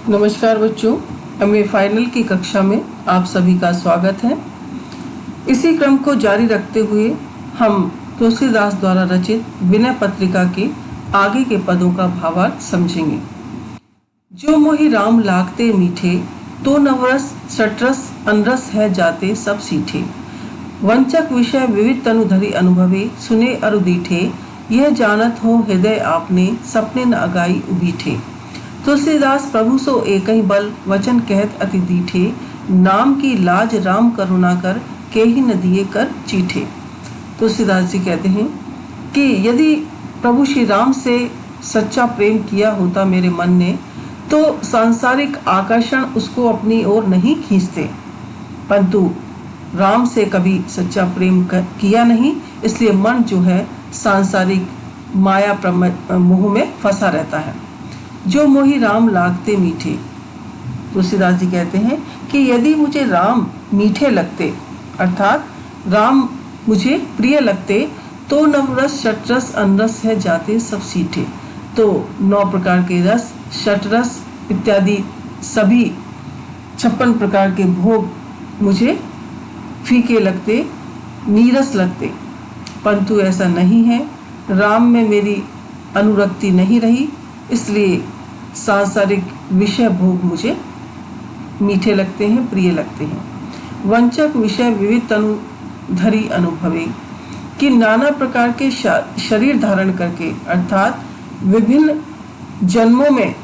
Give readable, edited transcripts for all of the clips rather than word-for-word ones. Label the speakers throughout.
Speaker 1: नमस्कार बच्चों, MA final की कक्षा में आप सभी का स्वागत है। इसी क्रम को जारी रखते हुए हम तुलसीदास द्वारा रचित विनय पत्रिका के आगे के पदों का भावार्थ समझेंगे। जो मोहि राम लागते मीठे, तो नवरस सटरस अनरस है जाते सब सीठे। वंचक विषय विविध तनु धरि अनुभवे, सुने अरु दीठे। यह जानत हो हृदय आपने, सपने न अगाई उबीठे। तुलसीदास प्रभु सो एक ही बल, वचन कहत अति दीठे। नाम की लाज राम करुणा कर, के ही न दिए कर चीठे। तुलसीदास जी कहते हैं कि यदि प्रभु श्री राम से सच्चा प्रेम किया होता मेरे मन ने, तो सांसारिक आकर्षण उसको अपनी ओर नहीं खींचते, परंतु राम से कभी सच्चा प्रेम किया नहीं, इसलिए मन जो है सांसारिक माया मोह में फंसा रहता है। जो मोहि राम लागते मीठे, तुलसीदास जी कहते हैं कि यदि मुझे राम मीठे लगते, अर्थात राम मुझे प्रिय लगते, तो नवरस षटरस अनरस है जाते सब सीठे। तो 9 प्रकार के रस, षटरस इत्यादि सभी 56 प्रकार के भोग मुझे फीके लगते, नीरस लगते, परंतु ऐसा नहीं है। राम में मेरी अनुरक्ति नहीं रही, इसलिए सांसारिक विषय भोग मुझे मीठे लगते हैं, प्रिय लगते हैं। वंचक विषय विविध तनु धरि अनुभवे, कि नाना प्रकार के शरीर धारण करके, अर्थात विभिन्न जन्मों में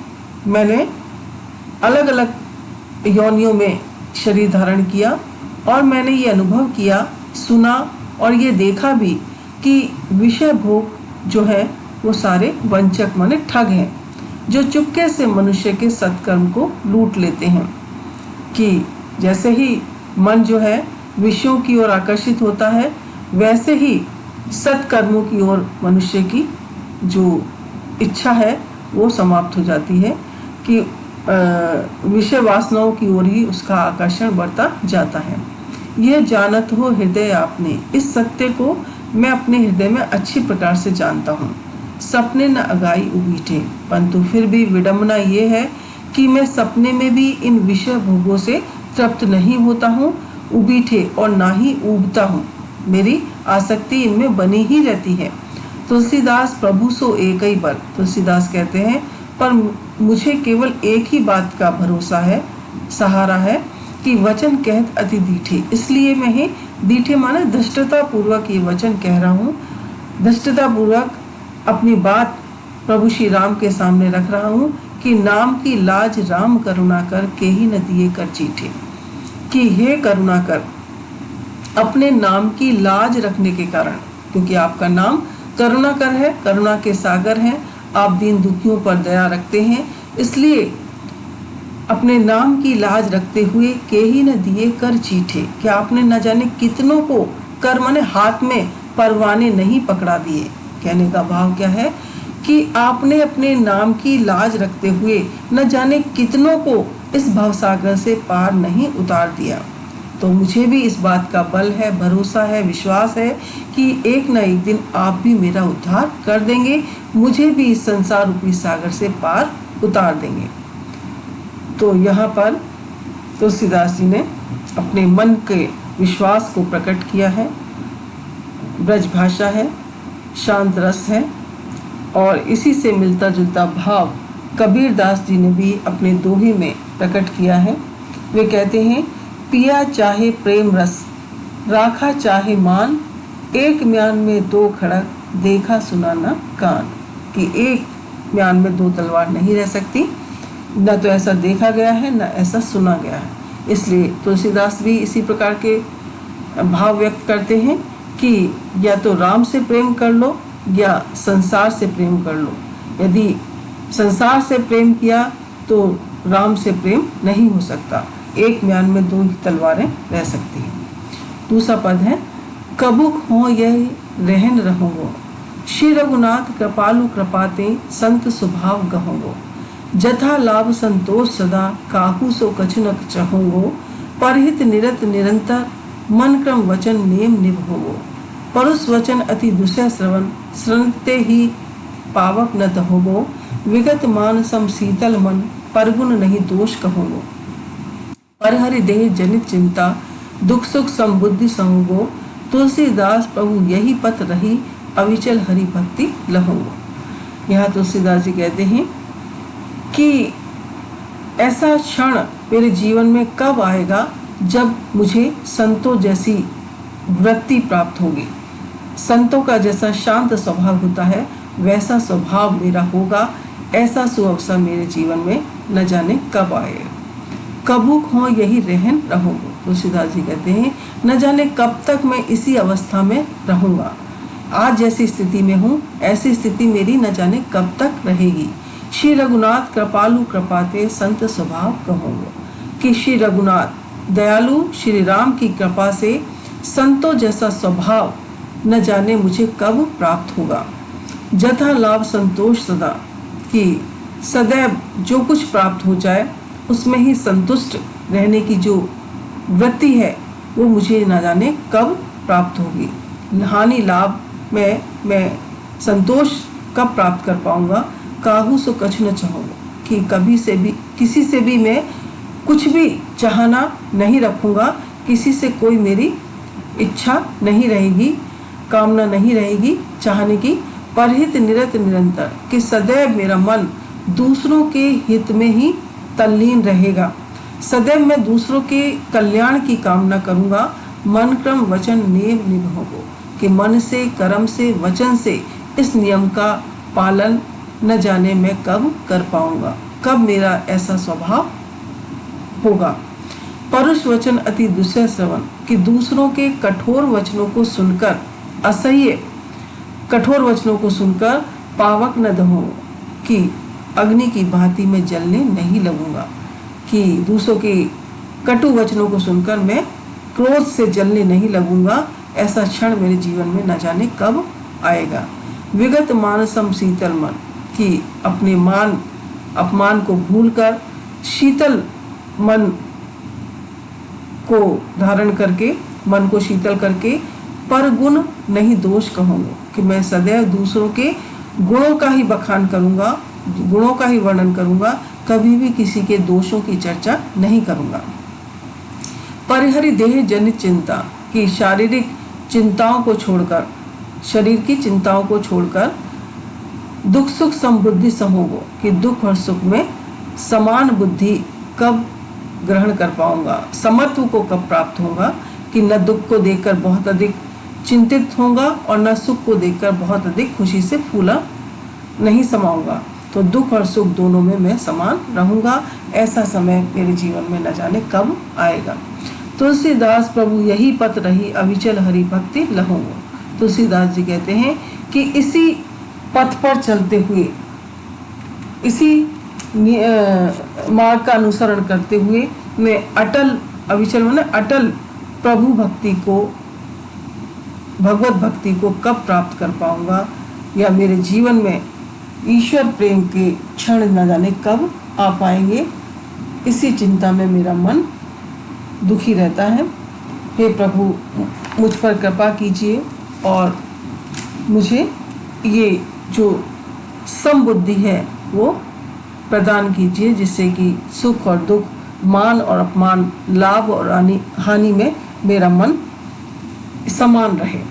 Speaker 1: मैंने अलग अलग योनियों में शरीर धारण किया और मैंने ये अनुभव किया, सुना और ये देखा भी कि विषय भोग जो है वो सारे वंचक माने ठग हैं, जो चुपके से मनुष्य के सत्कर्म को लूट लेते हैं। कि जैसे ही मन जो है विषयों की ओर आकर्षित होता है, वैसे ही सत्कर्मों की ओर मनुष्य की जो इच्छा है वो समाप्त हो जाती है, कि विषय वासनाओं की ओर ही उसका आकर्षण बढ़ता जाता है। यह जानत हो हृदय आपने, इस सत्य को मैं अपने हृदय में अच्छी प्रकार से जानता हूँ। सपने न अगाई उबीठे, परंतु फिर भी विडम्बना ये है कि मैं सपने में भी इन विषय भोगों से तृप्त नहीं होता हूँ, उबीठे और ना ही ऊबता हूँ। मेरी आसक्ति इनमें बनी ही रहती है। तुलसीदास प्रभु सो एक ही बल, तुलसीदास कहते हैं पर मुझे केवल एक ही बात का भरोसा है, सहारा है, कि वचन कहत अति दीठे। इसलिए मैं ही दीठे माने धृष्टता पूर्वक ये वचन कह रहा हूँ, धृष्टता पूर्वक अपनी बात प्रभु श्री राम के सामने रख रहा हूँ कि नाम की लाज राम करुणा कर, के ही न दिए कर चीठे। कि हे करुणा कर, अपने नाम की लाज रखने के कारण, क्योंकि आपका नाम करुणा कर है, करुणा के सागर हैं, आप दीन दुखियों पर दया रखते हैं, इसलिए अपने नाम की लाज रखते हुए के ही न दिए कर चीठे। कि आपने न जाने कितनों को कर माने हाथ में परवाने नहीं पकड़ा दिए। कहने का भाव क्या है कि आपने अपने नाम की लाज रखते हुए न जाने कितनों को इस भवसागर से पार नहीं उतार दिया। तो मुझे भी इस बात का बल है, भरोसा है, विश्वास है कि एक न एक दिन आप भी मेरा उद्धार कर देंगे, मुझे भी इस संसार रूपी सागर से पार उतार देंगे। तो यहाँ पर तुलसीदास जी ने अपने मन के विश्वास को प्रकट किया है। ब्रज भाषा है, शांत रस है, और इसी से मिलता जुलता भाव कबीर दास जी ने भी अपने दोहे में प्रकट किया है। वे कहते हैं, पिया चाहे प्रेम रस, राखा चाहे मान, एक म्यान में 2 खड़ग, देखा सुना न कान। कि एक म्यान में 2 तलवार नहीं रह सकती, न तो ऐसा देखा गया है न ऐसा सुना गया है। इसलिए तुलसीदास भी इसी प्रकार के भाव व्यक्त करते हैं कि या तो राम से प्रेम कर लो या संसार से प्रेम कर लो। यदि संसार से प्रेम किया तो राम से प्रेम नहीं हो सकता, एक म्यान में 2 ही तलवारें रह सकती हैं। दूसरा पद है, कबुक हो यह रहन रहूंगो, श्री रघुनाथ कृपालु कृपाते, संत स्वभाव गहोगो। जथा लाभ संतोष सदा, काहू सो कछु न चहूंगो। परहित निरत निरंतर, मन क्रम वचन नेम निभोगो। परुष वचन अति दुसह श्रवण, श्रवणते ही पावक न दहोगो। विगत मान सम शीतल मन, परगुण नहीं दोष कहूँगो। पर हरि देह जनित चिंता दुख सुख संबुद्धि सहूँगो। तुलसीदास प्रभु यही पथ रही अविचल हरि भक्ति लहूँगो। यहाँ तुलसीदास जी कहते हैं कि ऐसा क्षण मेरे जीवन में कब आएगा जब मुझे संतों जैसी वृत्ति प्राप्त होगी। संतों का जैसा शांत स्वभाव होता है वैसा स्वभाव मेरा होगा। ऐसा सुअवसर मेरे जीवन में न जाने कब आएगा। कबूक हो यही रहन रहूँगा। तुलसीदास जी कहते हैं न जाने कब तक मैं इसी अवस्था में रहूँगा। आज जैसी स्थिति में हूँ ऐसी स्थिति मेरी न जाने कब तक रहेगी। श्री रघुनाथ कृपालु कृपाते संत स्वभाव कहूँगा कि श्री रघुनाथ दयालु श्री राम की कृपा से संतों जैसा स्वभाव न जाने मुझे कब प्राप्त होगा। जथा लाभ संतोष सदा कि सदैव जो कुछ प्राप्त हो जाए उसमें ही संतुष्ट रहने की जो वृत्ति है वो मुझे न जाने कब प्राप्त होगी। हानि लाभ में मैं संतोष कब प्राप्त कर पाऊंगा। काहू सो कछु न चाहूँगा कि कभी से भी किसी से भी मैं कुछ भी चाहना नहीं रखूँगा। किसी से कोई मेरी इच्छा नहीं रहेगी, कामना नहीं रहेगी चाहने की। परहित निरत निरंतर कि सदैव मेरा मन दूसरों के हित में ही तल्लीन रहेगा। सदैव मैं दूसरों के कल्याण की कामना करूँगा। मन क्रम वचन नेम निभाऊंगा कि मन से कर्म से वचन से इस नियम का पालन न जाने मैं कब कर पाऊंगा। कब मेरा ऐसा स्वभाव होगा। परुष वचन अति दुसह श्रवण कि दूसरों के कठोर वचनों को सुनकर असह्य कठोर वचनों को सुनकर पावक न दहूँ कि अग्नि की भांति में जलने नहीं लगूंगा। कि दूसरों के कटु वचनों को सुनकर मैं क्रोध से जलने नहीं लगूंगा। ऐसा क्षण मेरे जीवन में न जाने कब आएगा। विगत मानसम शीतल मन कि अपने मान अपमान को भूलकर शीतल मन को धारण करके मन को शीतल करके पर गुण नहीं दोष कहूँगा कि मैं सदैव दूसरों के गुणों का ही बखान करूँगा, गुणों का ही वर्णन करूँगा। कभी भी किसी के दोषों की चर्चा नहीं करूँगा। परिहरि देह जनित चिंता कि शारीरिक चिंताओं को छोड़कर शरीर की चिंताओं को छोड़कर दुख सुख समबुद्धि समोगो कि दुख और सुख में समान बुद्धि कब ग्रहण कर पाऊंगा। समत्व को कब प्राप्त होगा कि न दुख को देखकर बहुत अधिक चिंतित होऊंगा और न सुख को देखकर बहुत अधिक खुशी से फूला नहीं समाऊंगा। तो दुख और सुख दोनों में मैं समान रहूंगा। ऐसा समय मेरे जीवन में न जाने कब आएगा। तुलसीदास प्रभु यही पथ रही अविचल हरि भक्ति लहूंगा। तुलसीदास जी कहते हैं कि इसी पथ पर चलते हुए इसी मार्ग का अनुसरण करते हुए मैं अटल अविचल माने अटल प्रभु भक्ति को भगवत भक्ति को कब प्राप्त कर पाऊंगा या मेरे जीवन में ईश्वर प्रेम के क्षण न जाने कब आ पाएंगे। इसी चिंता में मेरा मन दुखी रहता है। हे प्रभु मुझ पर कृपा कीजिए और मुझे ये जो समबुद्धि है वो प्रदान कीजिए जिससे कि सुख और दुख मान और अपमान लाभ और हानि में मेरा मन समान रहे।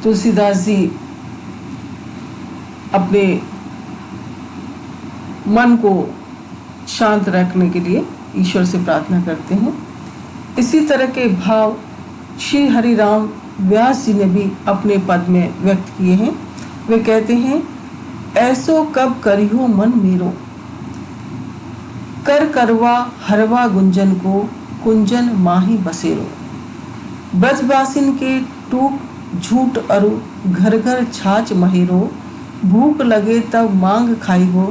Speaker 1: तुलसीदास जी अपने मन को शांत रखने के लिए ईश्वर से प्रार्थना करते हैं। इसी तरह के भाव श्री हरिराम व्यास जी ने भी अपने पद में व्यक्त किए हैं। वे कहते हैं ऐसो कब करियो मन मेरो कर करवा हरवा गुंजन को कुंजन माही बसेरो ब्रजवासिन के टूक झूठ अरु घर घर छाछ महेरो भूख लगे तब मांग खाइबो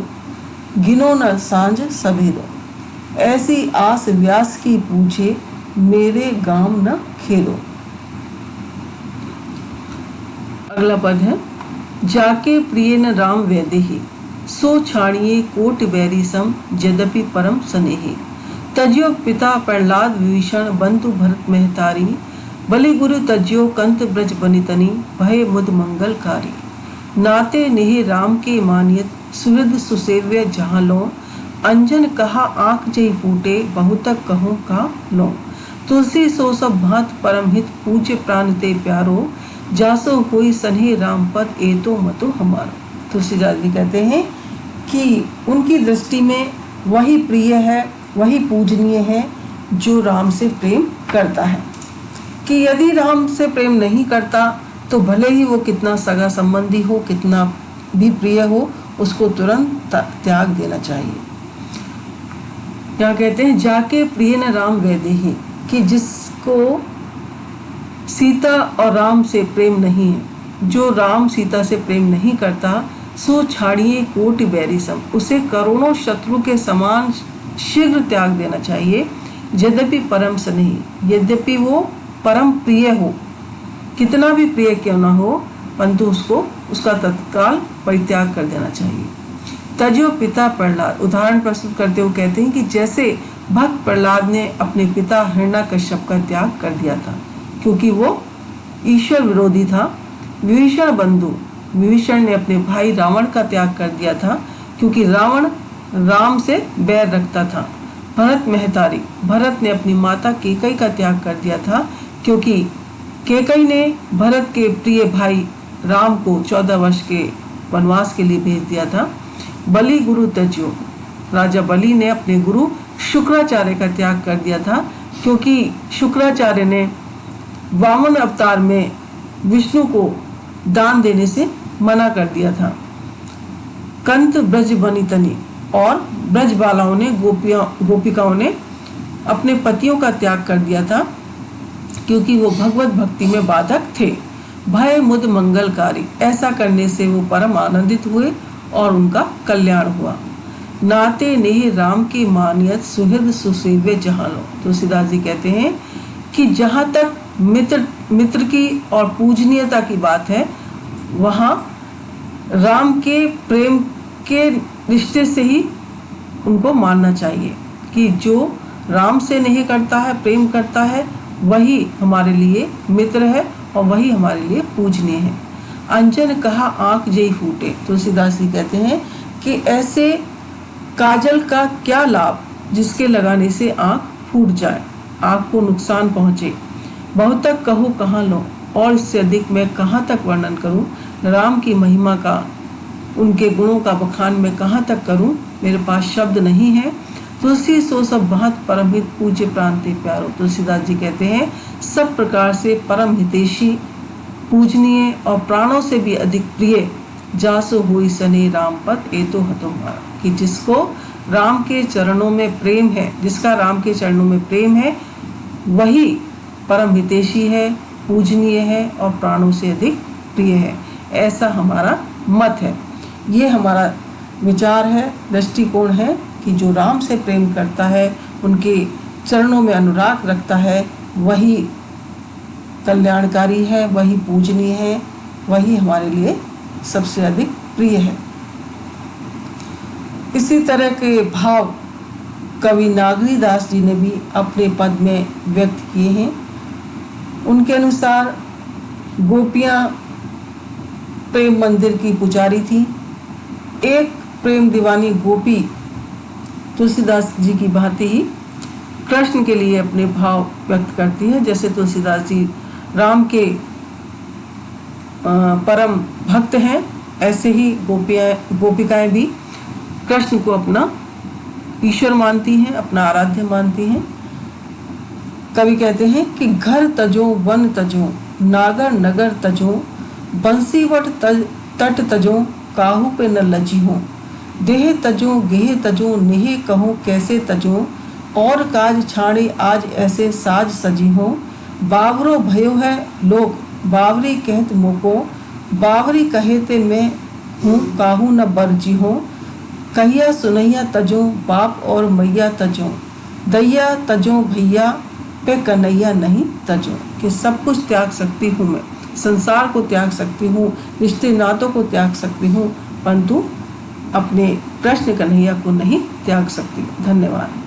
Speaker 1: गिनो न सांझ सवेरो ऐसी आस व्यास की पूछे मेरे गाम न खेलो। अगला पद है जाके प्रिय न राम वैदेही सो छाणिए कोट बैरी सम यद्यपि परम स्नेही तज्यो पिता प्रहलाद विभीषण बंधु भरत मेहतारी बलि गुरु तज्यो कंत ब्रज बनितनी भय मुद मंगलकारी नाते नेह राम के मानियत सुहृद सुसेव्य जहाँ लो। अंजन कहा आँख जई फूटे बहुतक कहूँ का लो। तुलसी सो सब भांत परम हित पूज्य प्राण ते प्यारो। जासो होई सन्हे राम पद ए तो मतो हमारो। तुलसीदास जी कहते हैं कि उनकी दृष्टि में वही प्रिय है, वही पूजनीय है जो राम से प्रेम करता है। कि यदि राम से प्रेम नहीं करता तो भले ही वो कितना सगा संबंधी हो, कितना भी प्रिय हो, उसको तुरंत त्याग देना चाहिए। यहाँ कहते हैं जाके प्रिय न राम वैदेही, कि जिसको सीता और राम से प्रेम नहीं है, जो राम सीता से प्रेम नहीं करता, सो छाड़िए कोटि बैरी सम, उसे करोड़ों शत्रु के समान शीघ्र त्याग देना चाहिए। यद्यपि परम स्नेही, यद्यपि वो परम प्रिय हो, कितना भी प्रिय क्यों ना हो, परंतु उसको उसका तत्काल परित्याग कर देना चाहिए। तजो पिता प्रहलाद, उदाहरण प्रस्तुत करते हुए कहते हैं कि जैसे भक्त प्रहलाद ने अपने पिता हिरण्यकश्यप का त्याग कर दिया था, क्योंकि वो ईश्वर विरोधी था। विभीषण बंधु, विभीषण ने अपने भाई रावण का त्याग कर दिया था, क्योंकि रावण राम से बैर रखता था। भरत महतारी, भरत ने अपनी माता केकई का त्याग कर दिया था, क्योंकि केकई ने भरत के प्रिय भाई राम को 14 वर्ष के वनवास के लिए भेज दिया था। बलि गुरु त्यज्यो, राजा बलि ने अपने गुरु शुक्राचार्य का त्याग कर दिया था, क्योंकि शुक्राचार्य ने वामन अवतार में विष्णु को दान देने से मना कर दिया था। कंत ब्रज वनितनी, और ब्रज बालाओं ने गोपिकाओं ने अपने पतियों का त्याग कर दिया था, क्योंकि वो भगवत भक्ति में बाधक थे। भय मुद मंगलकारी, ऐसा करने से वो परम आनंदित हुए और उनका कल्याण हुआ। नाते नेह राम की मानियत सुहृद सुसेव्य जहाँ लो। तुलसीदास जी कहते हैं कि जहाँ तक मित्र की और पूजनीयता की बात है, वहाँ राम के प्रेम के रिश्ते से ही उनको मानना चाहिए, कि जो राम से नहीं करता है, प्रेम करता है, वही हमारे लिए मित्र है और वही हमारे लिए पूजनीय है। अंजन कहा आँख जई फूटे, तुलसीदास जी कहते हैं कि ऐसे काजल का क्या लाभ जिसके लगाने से आँख फूट जाए, आँख को नुकसान पहुँचे। बहुत तक कहो कहाँ लो, और इससे अधिक मैं कहाँ तक वर्णन करूं राम की महिमा का, उनके गुणों का बखान मैं कहाँ तक करूं, मेरे पास शब्द नहीं है। तुलसी सो सब बहुत परम हित पूज्य प्राण ते प्यारो। तुलसीदास जी कहते हैं सब प्रकार से परम हितैषी, पूजनीय और प्राणों से भी अधिक प्रिय, जासो हुई सने राम पद ए तो हतो हमारा, कि जिसको राम के चरणों में प्रेम है, जिसका राम के चरणों में प्रेम है, वही परम हितैषी है, पूजनीय है और प्राणों से अधिक प्रिय है। ऐसा हमारा मत है, ये हमारा विचार है, दृष्टिकोण है कि जो राम से प्रेम करता है, उनके चरणों में अनुराग रखता है, वही कल्याणकारी है, वही पूजनीय है, वही हमारे लिए सबसे अधिक प्रिय है। इसी तरह के भाव कवि नागरीदास जी ने भी अपने पद में व्यक्त किए हैं। उनके अनुसार गोपियां प्रेम मंदिर की पुजारी थी। एक प्रेम दीवानी गोपी तुलसीदास जी की भांति ही कृष्ण के लिए अपने भाव व्यक्त करती है। जैसे तुलसीदास जी राम के परम भक्त हैं, ऐसे ही गोपिकाएं भी कृष्ण को अपना ईश्वर मानती हैं, अपना आराध्य मानती हैं। कवि कहते हैं कि घर तजो वन तजो नागर नगर तजो, बंसीवट तट तजो काहू पे न लजी हो, देह तजो गेह तजो नेह कहो कैसे तजो, और काज छाड़े आज ऐसे साज सजी हो, बावरो भयो है लोग बावरी कहत मोको, बावरी कहे ते मैं हूँ काहू न बरजी हो, कहिया सुनैया तजो बाप और मैया तजो, दैया तजो भैया पे कन्हैया नहीं तजो, कि सब कुछ त्याग सकती हूँ मैं, संसार को त्याग सकती हूँ, रिश्ते नातों को त्याग सकती हूँ, परंतु अपने कृष्ण कन्हैया को नहीं त्याग सकती। धन्यवाद।